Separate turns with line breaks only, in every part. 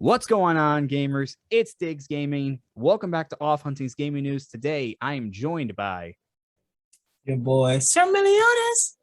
What's going on, gamers? It's Diggs Gaming. Welcome back to Off Hunting's Gaming News. Today, I am joined by
Your boy, Sir Meliodas.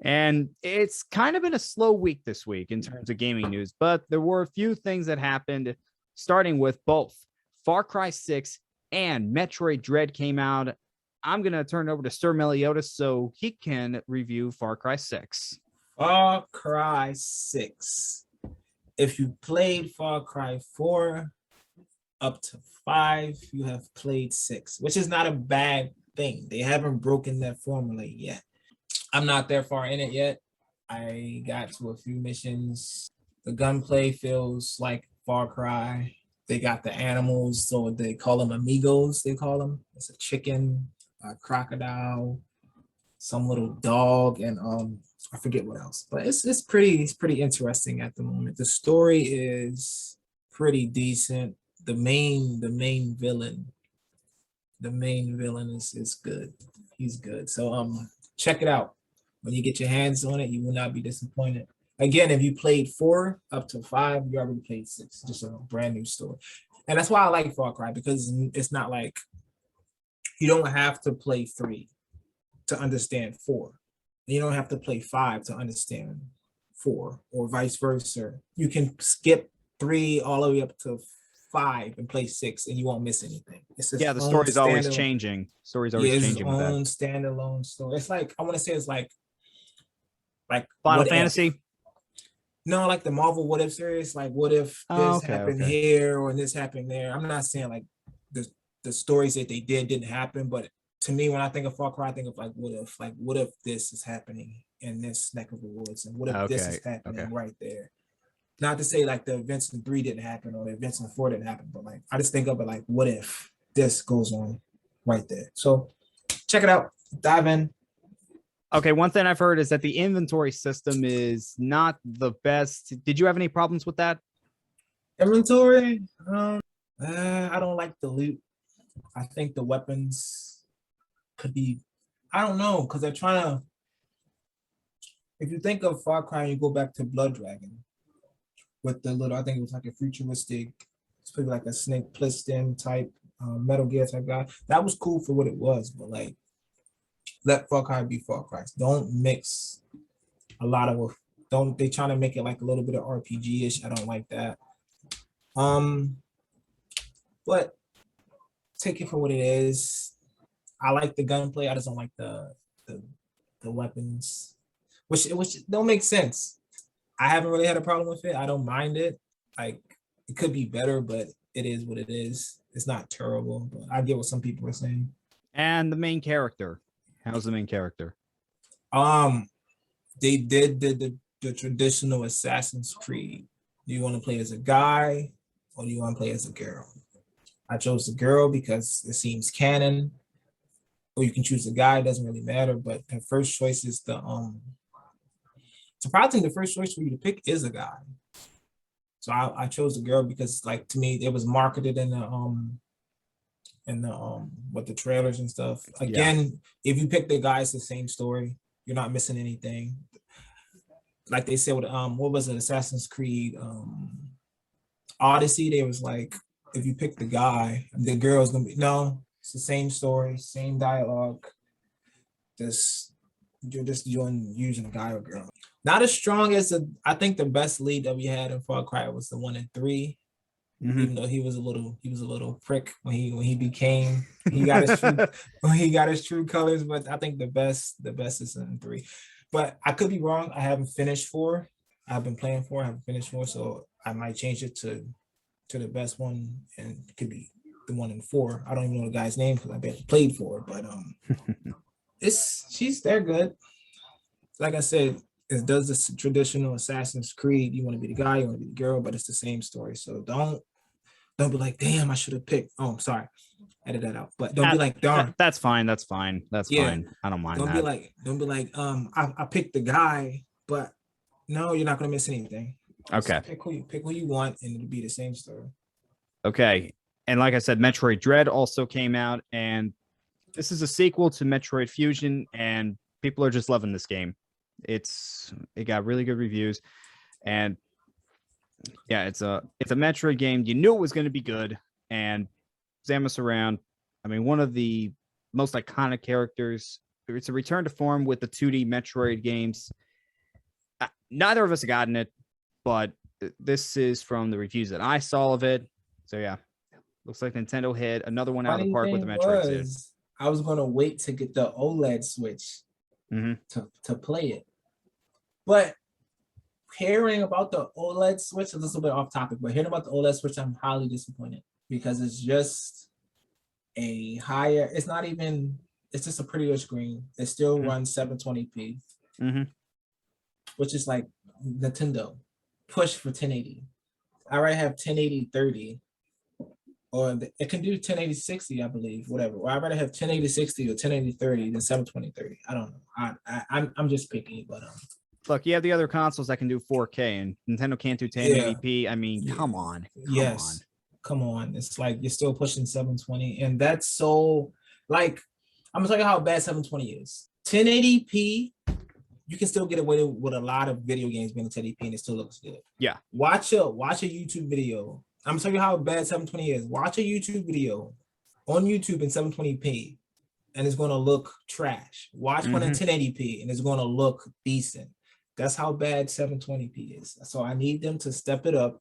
and it's kind of been a slow week this week in terms of gaming news, but there were a few things that happened, starting with both Far Cry 6 and Metroid Dread came out. I'm going to turn it over to Sir Meliodas so he can review Far Cry 6.
Far Cry 6. If you played Far Cry 4 up to 5, you have played 6, which is not a bad thing. They haven't broken that formula yet. I'm not that far in it yet. I got to a few missions. The gunplay feels like Far Cry. They got the animals, so they call them amigos, they call them. It's a chicken, a crocodile, some little dog, and I forget what else, but it's pretty interesting at the moment. The story is pretty decent. The main villain is good. He's good. So check it out. When you get your hands on it, you will not be disappointed. Again, if you played 4 up to 5, you already played 6. Just a brand new story. And that's why I like Far Cry, because it's not like you don't have to play 3 to understand 4. You don't have to play 5 to understand 4, or vice versa. You can skip 3 all the way up to 5 and play 6, and you won't miss anything. It's
Yeah, the story's always changing. Story's always changing with that.
It's its own standalone story. It's like, I want to say it's like
Final Fantasy.
No, like the Marvel What If series. Like, what if this happened here or this happened there? I'm not saying like the stories that they didn't happen, but to me, when I think of Far Cry, I think of like, what if this is happening in this neck of the woods, and what if this is happening right there? Not to say like the events in 3 didn't happen or the events in 4 didn't happen, but like I just think of it like, what if this goes on right there? So check it out, dive in.
Okay, one thing I've heard is that the inventory system is not the best. Did you have any problems with that?
Inventory? I don't like the loot. I think the weapons could be, I don't know, because they're trying to, if you think of Far Cry, you go back to Blood Dragon with the little, I think it was like a futuristic, it's probably like a Snake Plissken type, Metal Gear type guy. That was cool for what it was, but like, let Far Cry be Far Cry. Don't mix a lot of, they trying to make it like a little bit of RPG-ish. I don't like that. But take it for what it is. I like the gunplay. I just don't like the weapons, which don't make sense. I haven't really had a problem with it. I don't mind it. Like, it could be better, but it is what it is. It's not terrible, but I get what some people are saying.
And the main character. How's the main character?
They did the traditional Assassin's Creed. Do you want to play as a guy or do you want to play as a girl? I chose the girl because it seems canon. Or you can choose the guy, it doesn't really matter. But the first choice is the surprisingly, the first choice for you to pick is a guy. So I chose the girl because, like, to me, it was marketed in the with the trailers and stuff. Again, if you pick the guy, it's the same story. You're not missing anything. Like they said with what was it, Assassin's Creed Odyssey, they was like, if you pick the guy, the girl's gonna be, no, it's the same story, same dialogue. You're just using a guy or girl. Not as strong as I think the best lead that we had in Far Cry was the one in 3. Mm-hmm. Even though he was a little prick when he got his true colors, but I think the best is in 3. But I could be wrong. I haven't finished 4. I've been playing 4. I haven't finished 4, so I might change it to the best one, and it could be the one in 4. I don't even know the guy's name because I've played 4, but they're good. Like I said, it does this traditional Assassin's Creed. You want to be the guy, you want to be the girl, but it's the same story. So don't be like, damn, I should have picked. Oh, I'm sorry, edit that out. But don't be like, darn.
That's fine. That's fine. I don't mind.
Don't be like, I picked the guy, but no, you're not gonna miss anything.
Okay.
So pick who you want, and it'll be the same story.
Okay, and like I said, Metroid Dread also came out, and this is a sequel to Metroid Fusion, and people are just loving this game. It got really good reviews, and Yeah, it's a Metroid game. You knew it was going to be good, and Samus Aran, I mean, one of the most iconic characters. It's a return to form with the 2D Metroid games. Neither of us have gotten it, but this is from the reviews that I saw of it. So yeah, looks like Nintendo hit another one out of the
Funny
park with the
thing
Metroid Dread.
was, I was gonna wait to get the OLED Switch
Mhm.
to play it, but hearing about the OLED Switch, a little bit off topic, but hearing about the OLED Switch, I'm highly disappointed because it's just a higher. It's not even. It's just a prettier screen. It still runs 720p, which is like Nintendo push for 1080. I already have 1080 30, or it can do 1080 60, I believe, whatever. Or I rather have 1080 60 or 1080 30 than 720 30. I don't know. I'm just picky, but
Look, you have the other consoles that can do 4K, and Nintendo can't do 1080p. I mean, come on.
Come on. It's like you're still pushing 720, and that's so like I'm gonna tell you how bad 720 is. 1080p, you can still get away with a lot of video games being 1080p, and it still looks good.
Yeah.
Watch a YouTube video. I'm gonna tell you how bad 720 is. Watch a YouTube video on YouTube in 720p, and it's gonna look trash. Watch one in 1080p, and it's gonna look decent. That's how bad 720p is. So I need them to step it up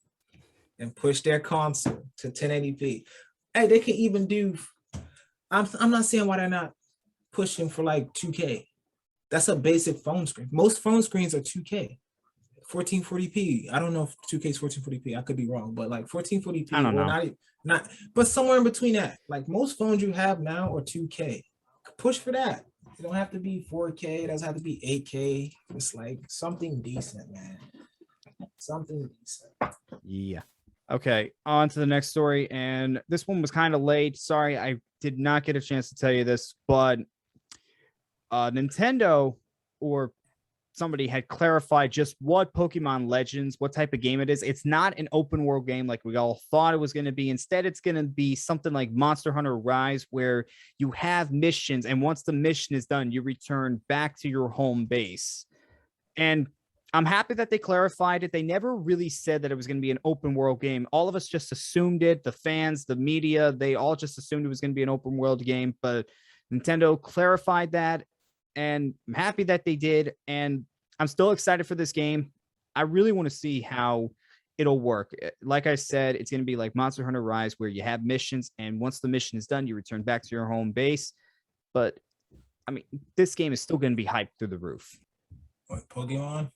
and push their console to 1080p. Hey, they can even do. I'm not saying why they're not pushing for like 2K. That's a basic phone screen. Most phone screens are 2K, 1440p. I don't know if 2K is 1440p. I could be wrong, but like 1440p
I don't know.
not, but somewhere in between that. Like most phones you have now are 2K. Push for that. It don't have to be 4K. It doesn't have to be 8K. It's like something decent, man. Something decent.
Yeah. Okay, on to the next story. And this one was kind of late. Sorry, I did not get a chance to tell you this, but Nintendo or somebody had clarified just what Pokemon Legends, what type of game it is. It's not an open world game like we all thought it was going to be. Instead, it's going to be something like Monster Hunter Rise, where you have missions, and once the mission is done, you return back to your home base. And I'm happy that they clarified it. They never really said that it was going to be an open world game. All of us just assumed it. The fans, the media, they all just assumed it was going to be an open world game. But Nintendo clarified that, and I'm happy that they did. And I'm still excited for this game. I really want to see how it'll work. Like I said, it's going to be like Monster Hunter Rise, where you have missions, and once the mission is done, you return back to your home base. But I mean, this game is still going to be hyped through the roof.
What, Pokemon?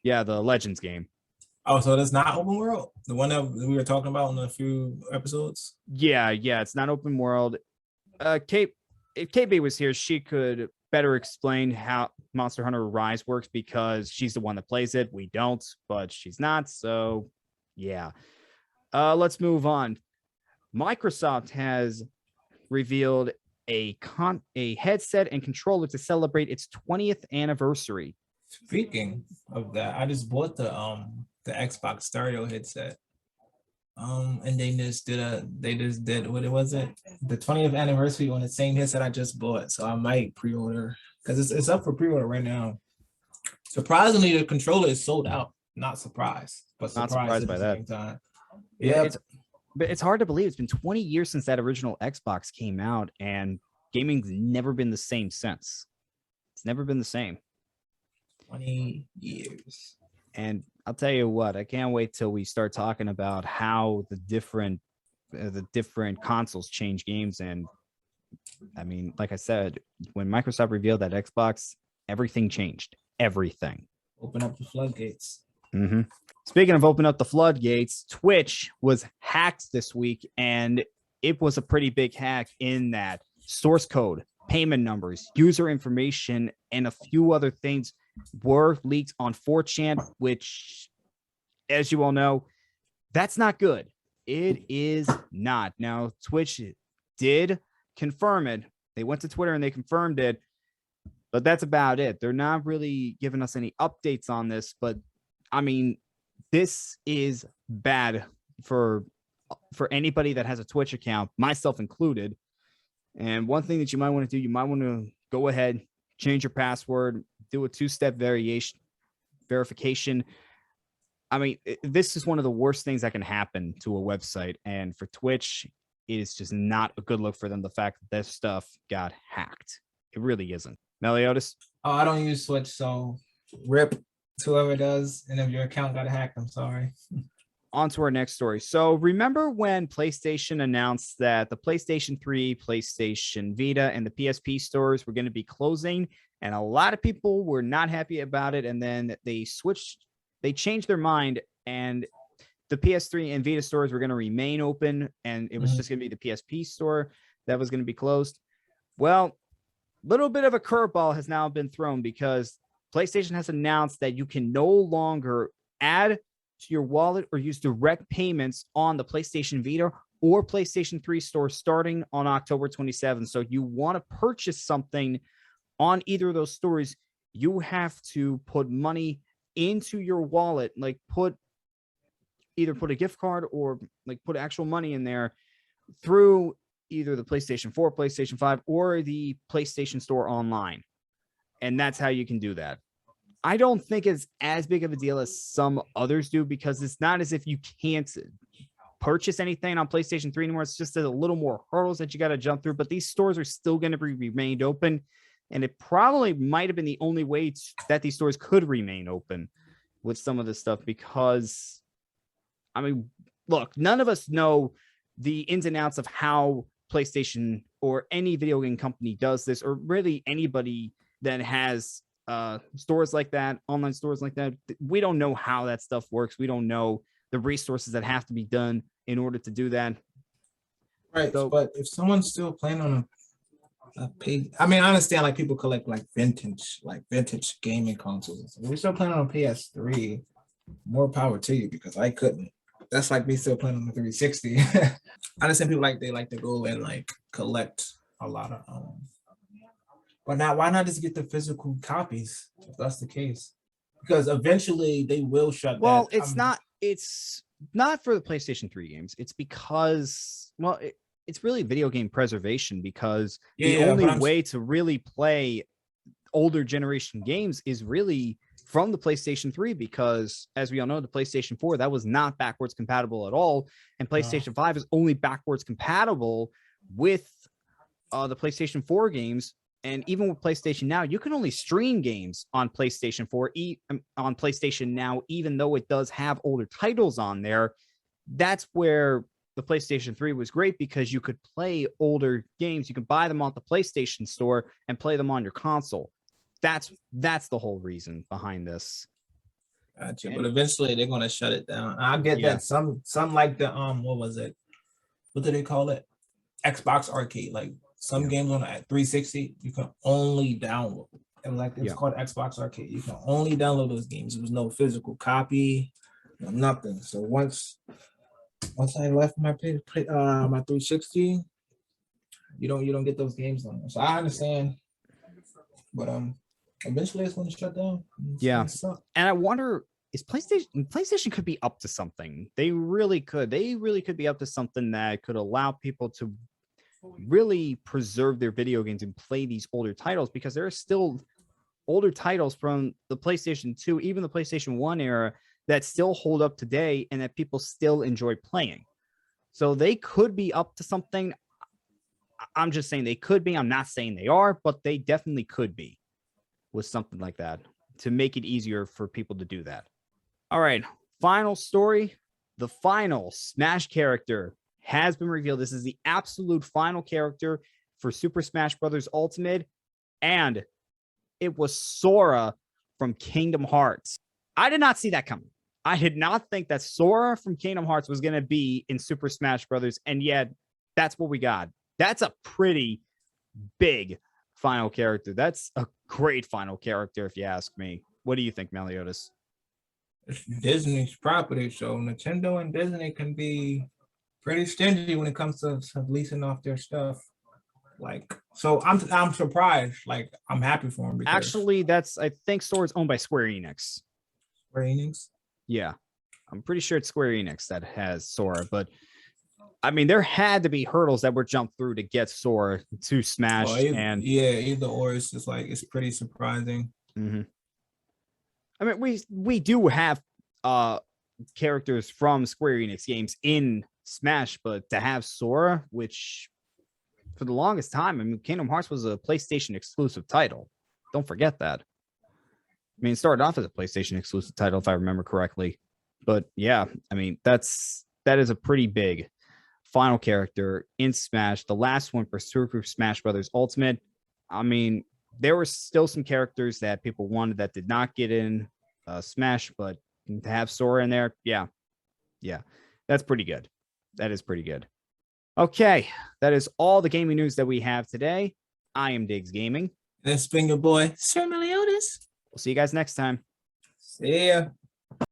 Yeah, the Legends game.
Oh, so that's not open world? The one that we were talking about in a few episodes?
Yeah, it's not open world. Kate, if KB was here, she could better explain how Monster Hunter Rise works, because she's the one that plays it. We don't, but she's not. So yeah. Let's move on. Microsoft has revealed a headset and controller to celebrate its 20th anniversary.
Speaking of that, I just bought the Xbox stereo headset. And they just did what was it? The 20th anniversary on the same headset I just bought. So I might pre-order because it's up for pre-order right now. Surprisingly, the controller is sold out. Not surprised, but
Not surprised by that.
Time.
Yeah, it's hard to believe it's been 20 years since that original Xbox came out, and gaming's never been the same since. It's never been the same.
20 years.
And I'll tell you what, I can't wait till we start talking about how the different consoles change games. And I mean, like I said, when Microsoft revealed that Xbox, everything changed. Everything.
Open up the floodgates.
Speaking of open up the floodgates, Twitch was hacked this week, and it was a pretty big hack in that source code, payment numbers, user information, and a few other things were leaked on 4chan, which, as you all know, that's not good. It is not. Now, Twitch did confirm it. They went to Twitter and they confirmed it, but that's about it. They're not really giving us any updates on this, but I mean, this is bad for anybody that has a Twitch account, myself included. And one thing that you might want to do, you might want to go ahead, change your password, do a 2-step verification. I mean, this is one of the worst things that can happen to a website. And for Twitch, it is just not a good look for them. The fact that this stuff got hacked. It really isn't. Meliodas?
Oh, I don't use Switch, so rip to whoever does. And if your account got hacked, I'm sorry.
On to our next story. So remember when PlayStation announced that the PlayStation 3, PlayStation Vita, and the PSP stores were going to be closing, and a lot of people were not happy about it. And then they changed their mind, and the PS3 and Vita stores were going to remain open, and it was just going to be the PSP store that was going to be closed. Well, little bit of a curveball has now been thrown because PlayStation has announced that you can no longer add to your wallet or use direct payments on the PlayStation Vita or PlayStation 3 store starting on October 27th. So you want to purchase something on either of those stores, you have to put money into your wallet, like either put a gift card or like put actual money in there through either the PlayStation 4, PlayStation 5, or the PlayStation Store online. And that's how you can do that. I don't think it's as big of a deal as some others do, because it's not as if you can't purchase anything on PlayStation 3 anymore. It's just a little more hurdles that you got to jump through, but these stores are still going to be remained open. And it probably might have been the only way that these stores could remain open with some of this stuff, because, I mean, look, none of us know the ins and outs of how PlayStation or any video game company does this, or really anybody that has stores like that, online stores like that. We don't know how that stuff works. We don't know the resources that have to be done in order to do that.
Right. So, but if someone's still playing on a page, I mean, I understand like people collect like vintage gaming consoles. If you're still playing on a PS3, more power to you, because I couldn't. That's like me still playing on the 360. I understand people they like to go and like collect a lot of but now why not just get the physical copies if that's the case? Because eventually they will shut that.
Well, it's not for the PlayStation 3 games. It's because, well, it's really video game preservation, because the only way to really play older generation games is really from the PlayStation 3, because as we all know, the PlayStation 4, that was not backwards compatible at all. And PlayStation 5 is only backwards compatible with the PlayStation 4 games. And even with PlayStation Now, you can only stream games on PlayStation 4, on PlayStation Now, even though it does have older titles on there. That's where the PlayStation 3 was great, because you could play older games. You could buy them off the PlayStation Store and play them on your console. That's the whole reason behind this.
Gotcha. But eventually they're gonna shut it down. I get that. Some like the what was it? What do they call it? Xbox Arcade. Like some games on the 360, you can only download. And like it's called Xbox Arcade. You can only download those games. There was no physical copy, nothing. So once I left my 360, you don't get those games on there. So I understand, but eventually it's going to shut down.
And I wonder, is PlayStation could be up to something. They really could be up to something that could allow people to really preserve their video games and play these older titles, because there are still older titles from the PlayStation 2, even the PlayStation 1 era, that still hold up today and that people still enjoy playing. So they could be up to something. I'm just saying they could be. I'm not saying they are, but they definitely could be with something like that to make it easier for people to do that. All right, final story. The final Smash character has been revealed. This is the absolute final character for Super Smash Bros. Ultimate, and it was Sora from Kingdom Hearts. I did not see that coming. I did not think that Sora from Kingdom Hearts was going to be in Super Smash Bros., and yet that's what we got. That's a pretty big final character. That's a great final character, if you ask me. What do you think, Meliodas?
It's Disney's property, so Nintendo and Disney can be pretty stingy when it comes to leasing off their stuff. Like, so I'm surprised. Like, I'm happy for him.
Actually, I think Sora's owned by Square Enix.
Square Enix?
Yeah. I'm pretty sure it's Square Enix that has Sora, but I mean, there had to be hurdles that were jumped through to get Sora to Smash.
Either or. It's just like, it's pretty surprising.
Mm-hmm. I mean, we do have characters from Square Enix games in Smash, but to have Sora, which for the longest time, I mean, Kingdom Hearts was a PlayStation exclusive title. Don't forget that. I mean, it started off as a PlayStation exclusive title, if I remember correctly. But yeah, I mean, that is a pretty big final character in Smash. The last one for Super Smash Brothers Ultimate. I mean, there were still some characters that people wanted that did not get in Smash, but to have Sora in there, yeah, that's pretty good. That is pretty good. Okay, that is all the gaming news that we have today. I am Diggs Gaming.
That's been your boy, Sir Meliodas.
We'll see you guys next time.
See ya.